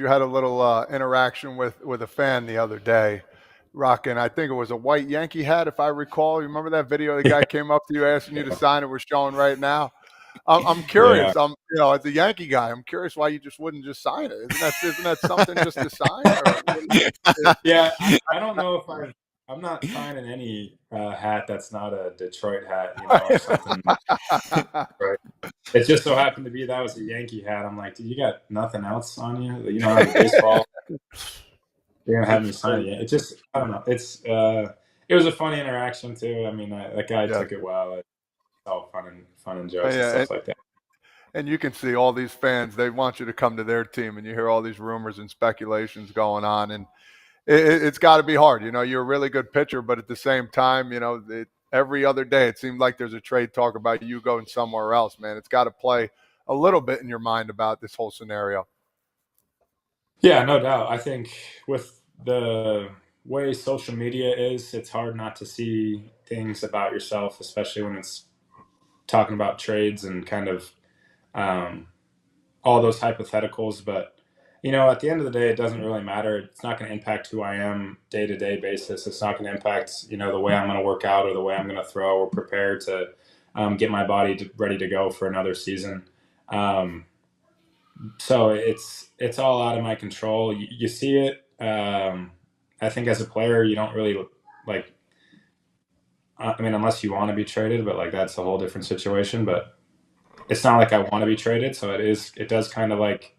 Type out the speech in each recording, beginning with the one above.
You had a little interaction with a fan the other day, rocking. I think it was a white Yankee hat, if I recall. You remember that video? The guy came up to you asking you to sign it. We're showing right now. I'm Yeah. curious. As a Yankee guy, I'm curious why you just wouldn't just sign it. Isn't that something just to sign, or what do you? Yeah, I don't know if I'm not signing any hat that's not a Detroit hat, or something. Right. It just so happened to be that was a Yankee hat. I'm like, dude, you got nothing else on you? You don't have a baseball? You're gonna have me It's sign crazy. it? It just, I don't know. It was a funny interaction too. I mean, that guy Yeah. took it well. It's all fun and jokes and Yeah, stuff like that. and you can see all these fans. They want you to come to their team, and you hear all these rumors and speculations going on, and it's got to be hard. You're a really good pitcher, but at the same time, every other day it seems like there's a trade talk about you going somewhere else, man. It's got to play a little bit in your mind about this whole scenario. Yeah, no doubt. I think with the way social media is, it's hard not to see things about yourself, especially when it's talking about trades and kind of um, all those hypotheticals. But at the end of the day, it doesn't really matter. It's not going to impact who I am day to day basis. It's not going to impact the way I'm going to work out or the way I'm going to throw or prepare to get my body ready to go for another season. Um, so it's all out of my control. You see it. I think as a player, you don't really like. I mean, unless you want to be traded, but like that's a whole different situation. But it's not like I want to be traded, so it is. It does kind of like,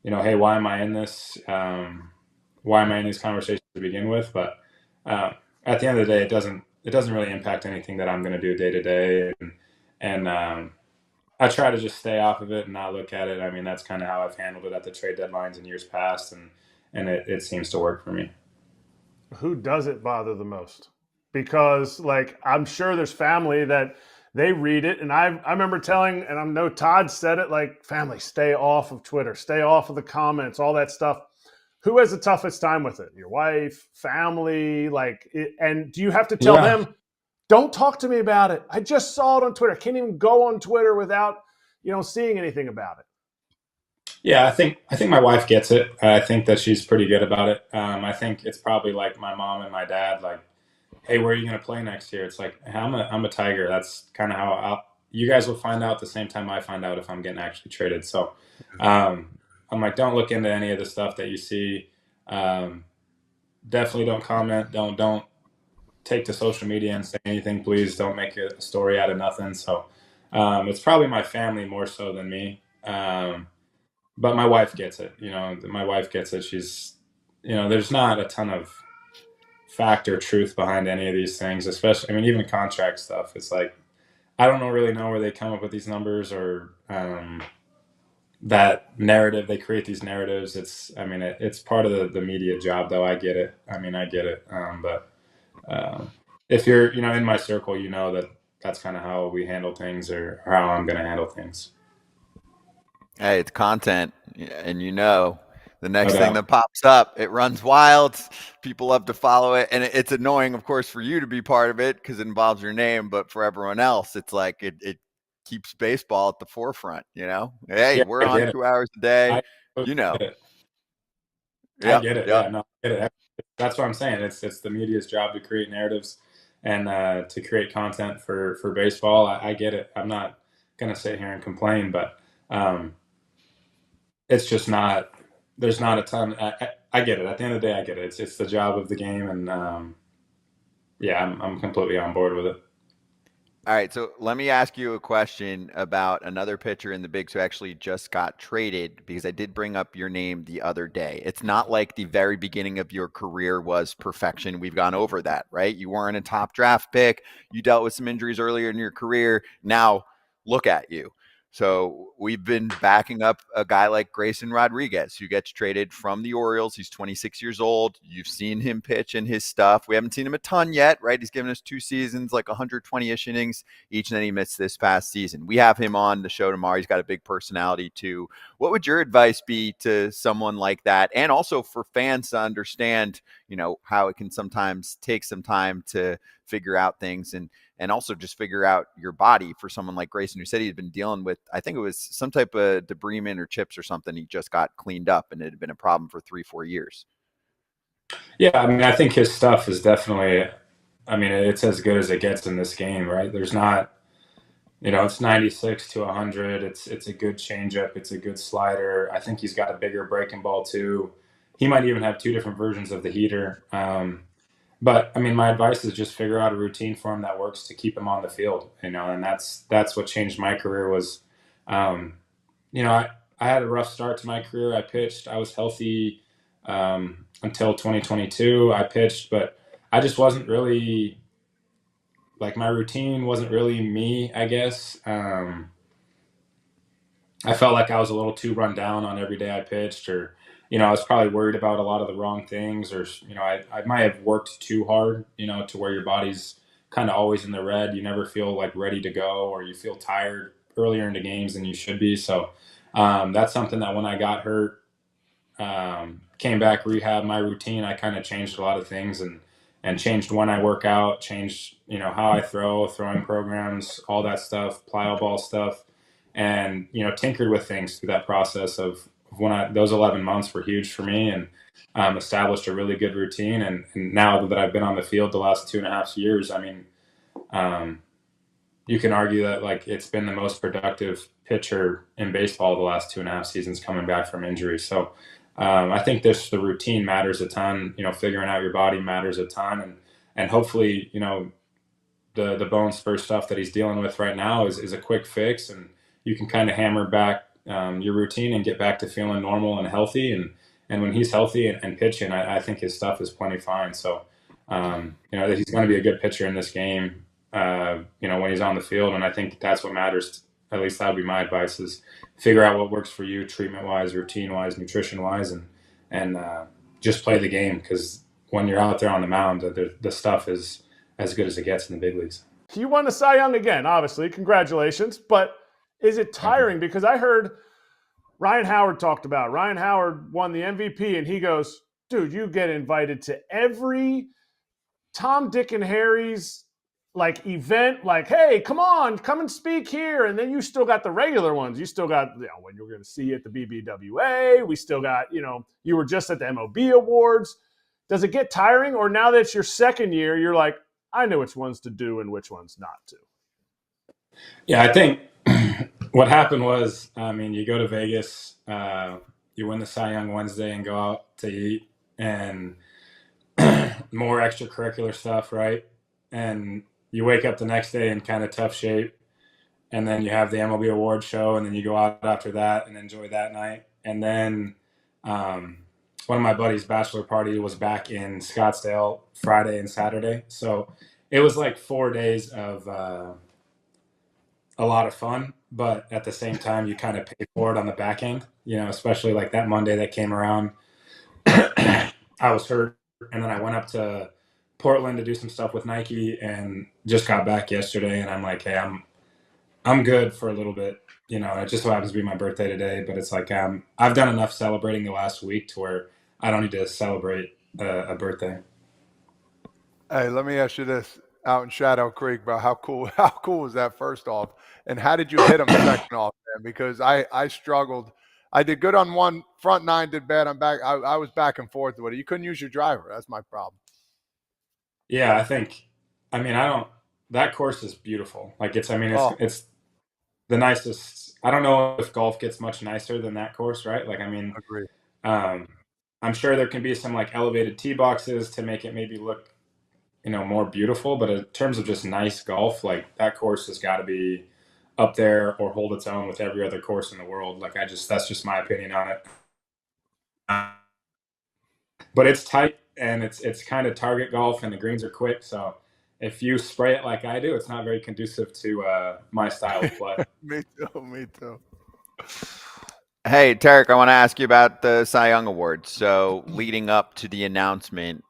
hey, why am I in this? Why am I in these conversations to begin with? But at the end of the day, it doesn't really impact anything that I'm going to do day to day, and I try to just stay off of it and not look at it. I mean, that's kind of how I've handled it at the trade deadlines in years past, and it seems to work for me. Who does it bother the most? Because like I'm sure there's family that they read it, and I remember telling, and I know Todd said it, like, family, stay off of Twitter, stay off of the comments, all that stuff. Who has the toughest time with it? Your wife, family, and do you have to tell Yeah, them, don't talk to me about it? I just saw it on Twitter. I can't even go on Twitter without seeing anything about it. yeah. I think my wife gets it. I think that she's pretty good about it. I think it's probably like my mom and my dad. Like, hey, where are you going to play next year? It's like, hey, I'm a Tiger. That's kind of how you guys will find out the same time I find out if I'm getting actually traded. So I'm like, don't look into any of the stuff that you see. Um, Definitely don't comment. Don't take to social media and say anything. Please don't make a story out of nothing. So it's probably my family more so than me. But my wife gets it. My wife gets it. She's, there's not a ton of fact or truth behind any of these things, especially, I mean, even contract stuff. It's like, I don't really know where they come up with these numbers or that narrative. They create these narratives. I mean, it's part of the media job, though. I get it. I mean, I get it. But if you're, in my circle, that that's kind of how we handle things or how I'm going to handle things. Hey, it's content, and the No next thing doubt. that pops up, it runs wild. People love to follow it, and it's annoying, of course, for you to be part of it because it involves your name. But for everyone else, it's like it keeps baseball at the forefront. Hey, Yeah, we're I on get it. 2 hours a day. I totally You know, get it. I yep, get it. yep. Yeah, no, I get it. That's what I'm saying. It's the media's job to create narratives and to create content for baseball. I get it. I'm not gonna sit here and complain, but um, it's just not. There's not a ton. I get it. At the end of the day, I get it. It's the job of the game, and yeah, I'm completely on board with it. All right, so let me ask you a question about another pitcher in the bigs who actually just got traded because I did bring up your name the other day. It's not like the very beginning of your career was perfection. We've gone over that, right? You weren't a top draft pick. You dealt with some injuries earlier in your career. Now, look at you. So we've been backing up a guy like Grayson Rodriguez, who gets traded from the Orioles. He's 26 years old. You've seen him pitch in his stuff. We haven't seen him a ton yet, right? He's given us 2 seasons, like 120-ish innings each, and then he missed this past season. We have him on the show tomorrow. He's got a big personality too. What would your advice be to someone like that? And also for fans to understand, how it can sometimes take some time to figure out things and also just figure out your body for someone like Grayson, who said he'd been dealing with, I think it was some type of debridement or chips or something. He just got cleaned up, and it had been a problem for 3-4 years. Yeah, I mean, I think his stuff is definitely, I mean, it's as good as it gets in this game, right? There's not, it's 96 to 100. It's a good changeup. It's a good slider. I think he's got a bigger breaking ball too. He might even have two different versions of the heater. But I mean, my advice is just figure out a routine for him that works to keep him on the field, and that's what changed my career was, I had a rough start to my career. I pitched. I was healthy until 2022. I pitched, but I just wasn't really, like, my routine wasn't really me, I guess. I felt like I was a little too run down on every day I pitched, or, I was probably worried about a lot of the wrong things, or, I might have worked too hard, to where your body's kind of always in the red. You never feel like ready to go, or you feel tired earlier into games than you should be. So that's something that when I got hurt, came back, rehab, my routine, I kind of changed a lot of things, and changed when I work out, changed, how I throwing programs, all that stuff, plyo ball stuff, and, tinkered with things through that process of those 11 months were huge for me, and established a really good routine. And now that I've been on the field the last 2.5 years, I mean, you can argue that, like, it's been the most productive pitcher in baseball the last 2.5 seasons coming back from injury. So I think the routine matters a ton. Figuring out your body matters a ton, and hopefully, the bone spur stuff that he's dealing with right now is a quick fix, and you can kind of hammer back your routine and get back to feeling normal and healthy. And when he's healthy and pitching, I think his stuff is plenty fine. So he's going to be a good pitcher in this game. When he's on the field, and I think that's what matters. At least that would be my advice: is figure out what works for you, treatment-wise, routine-wise, nutrition-wise, and just play the game. Because when you're out there on the mound, the stuff is as good as it gets in the big leagues. You won the Cy Young again, obviously. Congratulations. But is it tiring? Because I heard Ryan Howard talked about it. Ryan Howard won the MVP, and he goes, dude, you get invited to every Tom, Dick, and Harry's like event, like, hey, come and speak here. And then you still got the regular ones. You still got, when you're going to see you at the BBWA. We still got, you were just at the MLB Awards. Does it get tiring? Or now that it's your second year, you're like, I know which ones to do and which ones not to? Yeah, I think what happened was, you go to Vegas, you win the Cy Young Wednesday and go out to eat, and more extracurricular stuff, right? And you wake up the next day in kind of tough shape, and then you have the MLB Awards show, and then you go out after that and enjoy that night. And then one of my buddies' bachelor party was back in Scottsdale Friday and Saturday. So it was like 4 days of a lot of fun, but at the same time, you kind of pay for it on the back end, especially like that Monday that came around. I was hurt, and then I went up to Portland to do some stuff with Nike, and just got back yesterday, and I'm like, hey, I'm good for a little bit. It just so happens to be my birthday today, but it's like I've done enough celebrating the last week to where I don't need to celebrate a birthday. Hey, let me ask you this: out in Shadow Creek, bro, how cool was that? First off, and how did you hit him second off, man? Because I struggled. I did good on one, front nine did bad on back. I was back and forth with it. You couldn't use your driver. That's my problem. Yeah, that course is beautiful. Like, it's the nicest. I don't know if golf gets much nicer than that course, right? Like, Agree. I'm sure there can be some like elevated tee boxes to make it maybe look, more beautiful. But in terms of just nice golf, like, that course has got to be up there or hold its own with every other course in the world. Like, that's just my opinion on it. But it's tight, and it's kind of target golf, and the greens are quick. So if you spray it like I do, it's not very conducive to my style of play. Me too. Hey, Tarik, I want to ask you about the Cy Young Awards. So leading up to the announcement,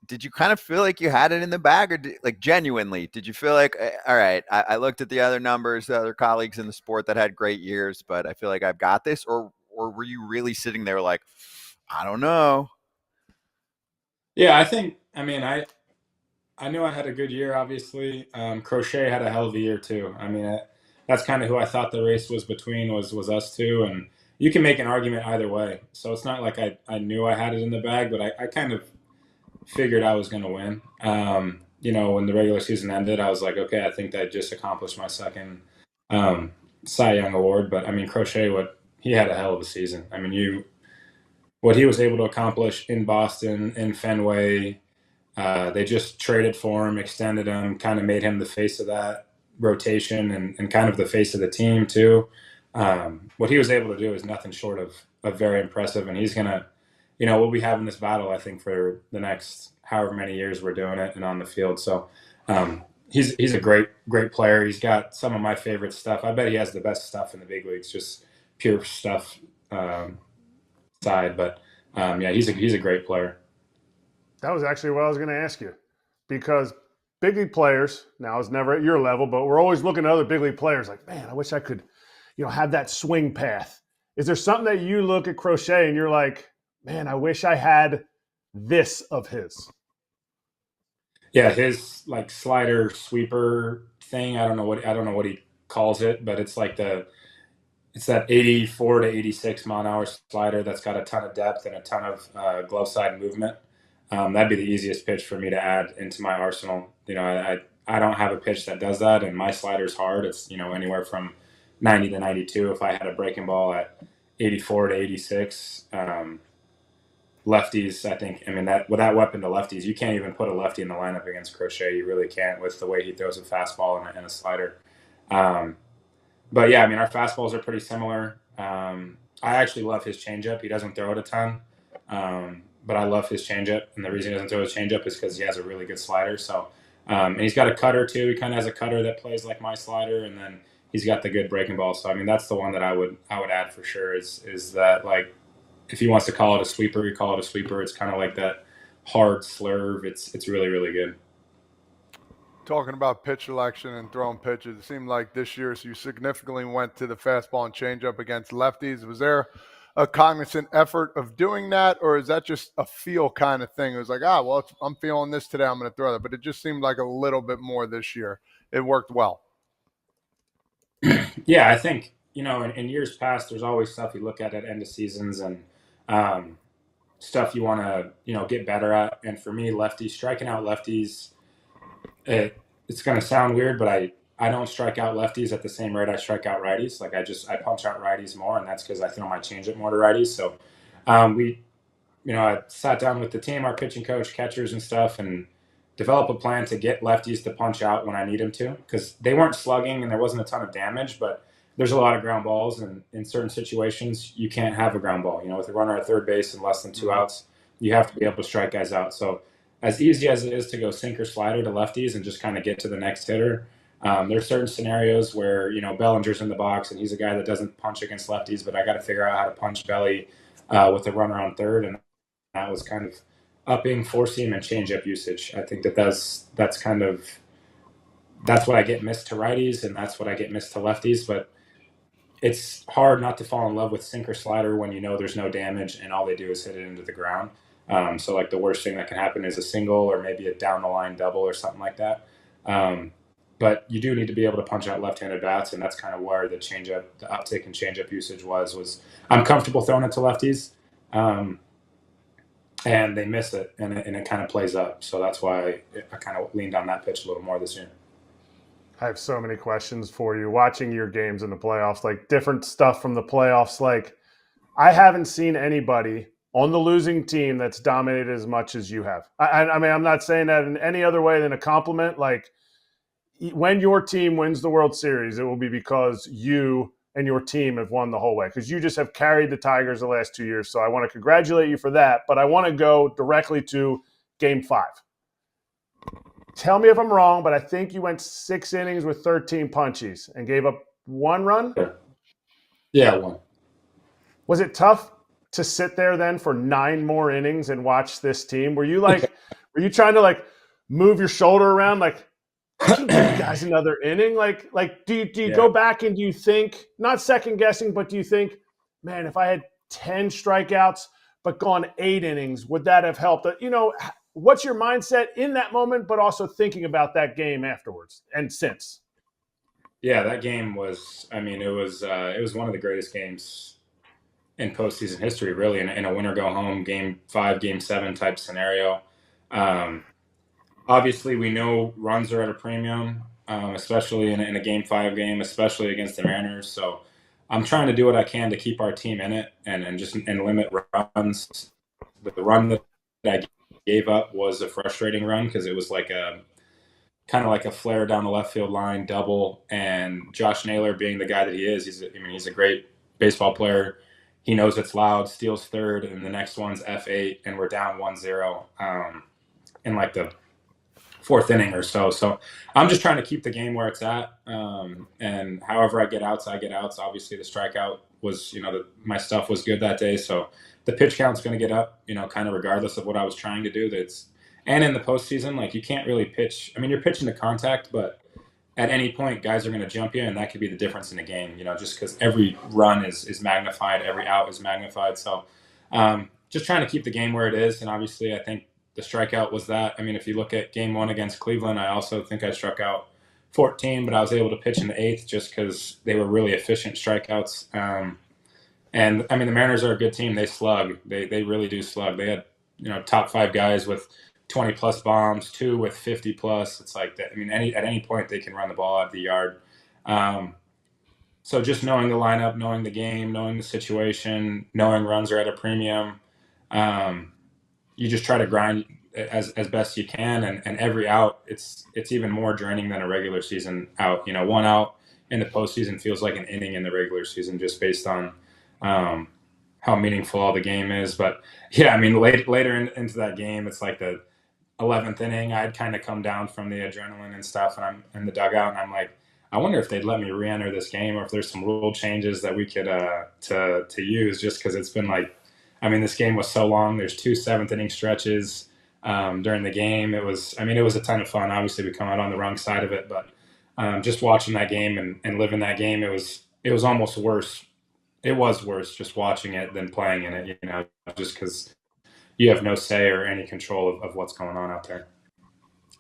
did you kind of feel like you had it in the bag, or genuinely, did you feel like, all right, I looked at the other numbers, the other colleagues in the sport that had great years, but I feel like I've got this? Or were you really sitting there like, I don't know? Yeah, I think, I I knew I had a good year, obviously. Crochet had a hell of a year too. I mean, that's kind of who I thought the race was between was us two, and you can make an argument either way. So it's not like I knew I had it in the bag, but I kind of figured I was going to win. When the regular season ended, I was like, okay, I think I just accomplished my second Cy Young award. But I mean, Crochet, he had a hell of a season. I mean, what he was able to accomplish in Boston, in Fenway. They just traded for him, extended him, kind of made him the face of that rotation and kind of the face of the team too. What he was able to do is nothing short of very impressive. And he's going to, we'll be having this battle, I think, for the next however many years we're doing it and on the field. So he's a great player. He's got some of my favorite stuff. I bet he has the best stuff in the big leagues, just pure stuff side. But he's a great player. That was actually what I was going to ask you, because big league players, now it's never at your level, but we're always looking at other big league players like, man, I wish I could, have that swing path. Is there something that you look at Crochet and you're like, man, I wish I had this of his? Yeah, his like slider sweeper thing. I don't know what he calls it, but it's like it's that 84 to 86 mile an hour slider that's got a ton of depth and a ton of glove side movement. That'd be the easiest pitch for me to add into my arsenal. I don't have a pitch that does that, and my slider's hard. It's anywhere from 90 to 92. If I had a breaking ball at 84 to 86, lefties, I think. I mean, with that weapon to lefties, you can't even put a lefty in the lineup against Crochet. You really can't with the way he throws a fastball and a slider. But yeah, I mean, our fastballs are pretty similar. I actually love his changeup. He doesn't throw it a ton. But I love his changeup, and the reason he doesn't throw his changeup is because he has a really good slider. So, and he's got a cutter too. He kind of has a cutter that plays like my slider, and then he's got the good breaking ball. So, I mean, that's the one that I would add for sure. Is that, like, if he wants to call it a sweeper, he call it a sweeper. It's kind of like that hard slurve. It's really, really good. Talking about pitch selection and throwing pitches, it seemed like this year you significantly went to the fastball and changeup against lefties. Was there a cognizant effort of doing that, or is that just a feel kind of thing? It was like, I'm feeling this today, I'm going to throw that. But it just seemed like a little bit more this year. It worked well. Yeah, I think, in years past, there's always stuff you look at end of seasons and stuff you want to, get better at. And for me, striking out lefties, it's going to sound weird, but I don't strike out lefties at the same rate I strike out righties. Like I punch out righties more, and that's because I throw my changeup more to righties. So I sat down with the team, our pitching coach, catchers and stuff, and develop a plan to get lefties to punch out when I need them to, because they weren't slugging and there wasn't a ton of damage, but there's a lot of ground balls, and in certain situations you can't have a ground ball. With a runner at third base and less than 2 outs, you have to be able to strike guys out. So as easy as it is to go sinker slider to lefties and just kind of get to the next hitter, there's certain scenarios where, Bellinger's in the box and he's a guy that doesn't punch against lefties, but I got to figure out how to punch Belly with a runner on third. And that was kind of upping four seam and changeup usage. I think that's what I get missed to righties, and that's what I get missed to lefties. But it's hard not to fall in love with sinker slider when there's no damage and all they do is hit it into the ground. So like the worst thing that can happen is a single or maybe a down the line double or something like that. But you do need to be able to punch out left-handed bats, and that's kind of where the uptick in changeup usage was I'm comfortable throwing it to lefties, and they miss it, and it kind of plays up. So that's why I kind of leaned on that pitch a little more this year. I have so many questions for you. Watching your games in the playoffs, like different stuff from the playoffs, like I haven't seen anybody on the losing team that's dominated as much as you have. I mean, I'm not saying that in any other way than a compliment. Like, when your team wins the World Series, it will be because you and your team have won the whole way, because you just have carried the Tigers the last 2 years. So I want to congratulate you for that, but I want to go directly to Game 5. Tell me if I'm wrong, but I think you went 6 innings with 13 punchies and gave up 1 run? Yeah, 1. Was it tough to sit there then for 9 more innings and watch this team? Were you trying to like move your shoulder around, like, I can give you guys another inning? Like, do you go back and do you think, not second guessing, but do you think, man, if I had 10 strikeouts but gone 8 innings, would that have helped? what's your mindset in that moment, but also thinking about that game afterwards and since? Yeah, that game was. I mean, it was one of the greatest games in postseason history, really, in a winner go home game 5, game 7 type scenario. Obviously, we know runs are at a premium, especially in a game 5 game, especially against the Mariners. So I'm trying to do what I can to keep our team in it and limit runs. The run that I gave up was a frustrating run because it was like a kind of like a flare down the left field line double, and Josh Naylor being the guy that he is, he's a great baseball player. He knows it's loud, steals third, and the next one's F8, and we're down 1-0 in like the 4th inning or so. So I'm just trying to keep the game where it's at, and however I get outs, I get outs. Obviously, the strikeout was, my stuff was good that day, so the pitch count's going to get up, kind of regardless of what I was trying to do. And in the postseason, like, you can't really pitch. I mean, you're pitching to contact, but at any point, guys are going to jump you, and that could be the difference in the game, just because every run is magnified, every out is magnified. So just trying to keep the game where it is, and obviously I think the strikeout was that. I mean, if you look at game 1 against Cleveland, I also think I struck out 14, but I was able to pitch in the 8th just because they were really efficient strikeouts. And, I mean, the Mariners are a good team. They slug. They really do slug. They had, top 5 guys with 20-plus bombs, 2 with 50-plus. It's like that. I mean, at any point they can run the ball out of the yard. So just knowing the lineup, knowing the game, knowing the situation, knowing runs are at a premium, you just try to grind as best you can. And every out, it's even more draining than a regular season out. 1 out in the postseason feels like an inning in the regular season just based on how meaningful all the game is. But, yeah, I mean, later into that game, it's like the 11th inning, I'd kind of come down from the adrenaline and stuff, and I'm in the dugout, and I'm like, I wonder if they'd let me re-enter this game, or if there's some rule changes that we could to use, just because it's been like, I mean, this game was so long. There's 2 7th inning stretches during the game. It was a ton of fun. Obviously, we come out on the wrong side of it, but just watching that game and living that game, it was almost worse. It was worse just watching it than playing in it, just because you have no say or any control of what's going on out there.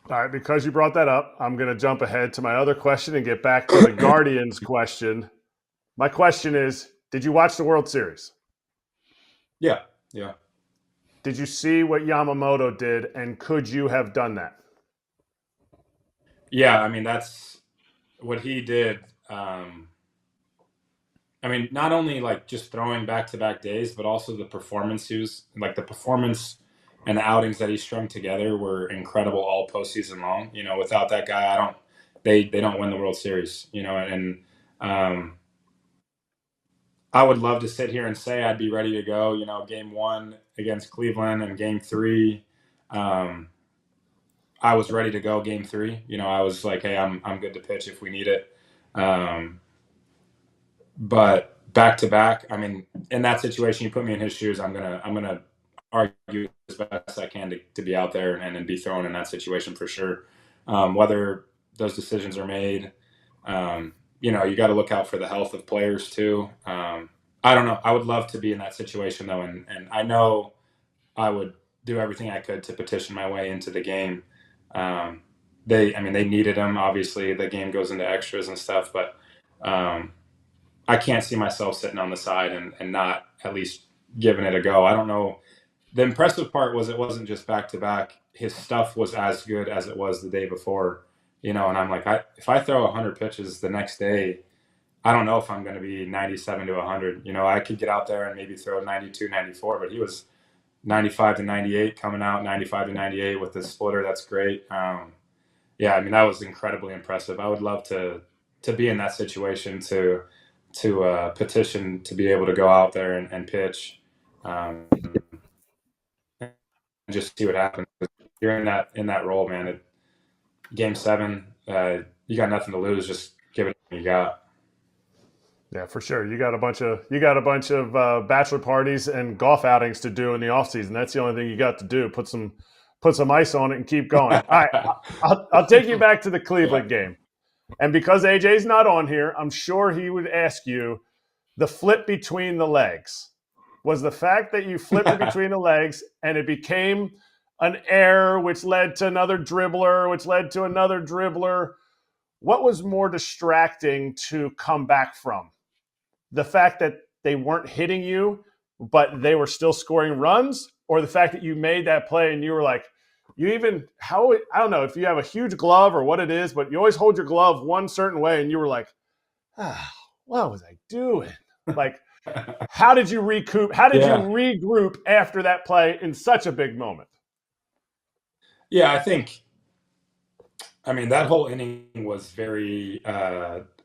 All right, because you brought that up, I'm going to jump ahead to my other question and get back to the Guardians question. My question is, did you watch the World Series? Yeah. Did you see what Yamamoto did, and could you have done that? Yeah, I mean, that's what he did. I mean, not only like just throwing back-to-back days, but also the performance the performance and the outings that he strung together were incredible all postseason long. Without that guy, they don't win the World Series. And I would love to sit here and say I'd be ready to go. Game 1 against Cleveland and game 3, I was ready to go. Game 3, I was like, hey, I'm good to pitch if we need it. But back to back, I mean, in that situation, you put me in his shoes, I'm gonna argue as best I can to be out there and be thrown in that situation for sure. Whether those decisions are made, you got to look out for the health of players too. I don't know. I would love to be in that situation though, and I know I would do everything I could to petition my way into the game. They needed him. Obviously, the game goes into extras and stuff, but I can't see myself sitting on the side and not at least giving it a go. I don't know. The impressive part was it wasn't just back-to-back. His stuff was as good as it was the day before, and I'm like, if I throw 100 pitches the next day, I don't know if I'm going to be 97 to 100. I could get out there and maybe throw 92, 94, but he was 95 to 98 coming out, 95 to 98 with the splitter. That's great. Yeah, I mean, that was incredibly impressive. I would love to be in that situation to petition to be able to go out there and pitch, and just see what happens. You're in that role, man. Game 7, you got nothing to lose. Just give it what you got. Yeah, for sure. You got a bunch of bachelor parties and golf outings to do in the offseason. That's the only thing you got to do. Put some ice on it and keep going. All right, I'll take you back to the Cleveland game. And because AJ's not on here, I'm sure he would ask you the flip between the legs. Was the fact that you flipped it between the legs and it became an error, which led to another dribbler, which led to another dribbler. What was more distracting to come back from? The fact that they weren't hitting you, but they were still scoring runs, or the fact that you made that play and you were like, I don't know if you have a huge glove or what it is, but you always hold your glove one certain way and you were like, what was I doing? Like, how did you recoup? How did you regroup after that play in such a big moment? Yeah, I mean, that whole inning was very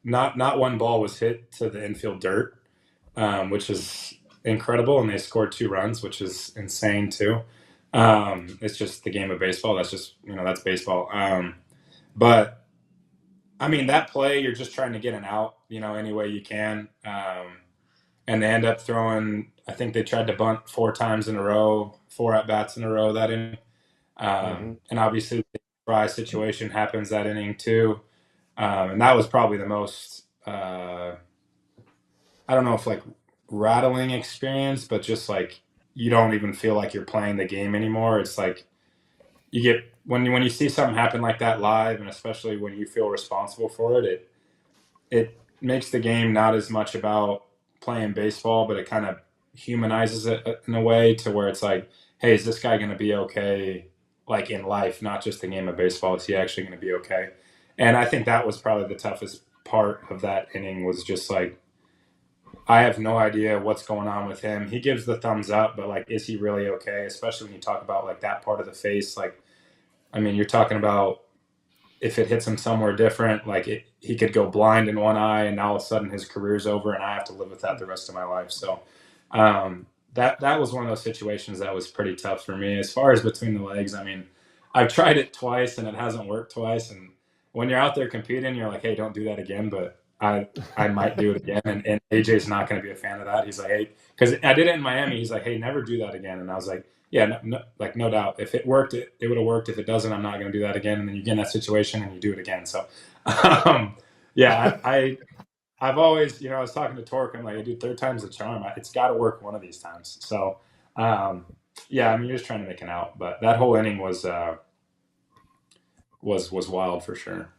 not one ball was hit to the infield dirt, which is incredible, and they scored 2 runs, which is insane too. It's just the game of baseball. That's just that's baseball. But I mean, that play, you're just trying to get an out, any way you can, and they end up throwing. I think they tried to bunt 4 times in a row, 4 at bats in a row that inning, and obviously the Fry situation happens that inning too. And that was probably the most, I don't know if like rattling experience, but just like you don't even feel like you're playing the game anymore. It's like you get when you see something happen like that live, and especially when you feel responsible for it, it makes the game not as much about playing baseball, but it kind of humanizes it in a way to where it's like, hey, is this guy going to be okay? Like in life, not just the game of baseball, is he actually going to be okay? And I think that was probably the toughest part of that inning was just like, I have no idea what's going on with him. He gives the thumbs up, but like, is he really okay? Especially when you talk about like that part of the face. Like, I mean, you're talking about if it hits him somewhere different, like he could go blind in one eye and now all of a sudden his career's over and I have to live with that the rest of my life. So that was one of those situations that was pretty tough for me. As far as between the legs, I mean, I've tried it twice and it hasn't worked twice. And when you're out there competing, you're like, hey, don't do that again. But I might do it again. And AJ's not going to be a fan of that. He's like, hey, because I did it in Miami. He's like, hey, never do that again. And I was like, yeah, no doubt. If it worked, it would have worked. If it doesn't, I'm not going to do that again. And then you get in that situation and you do it again. So, yeah, I've always, I was talking to Torque. I'm like, dude, 3rd time's the charm. It's got to work one of these times. So, yeah, I mean, you're just trying to make an out. But that whole inning was wild for sure.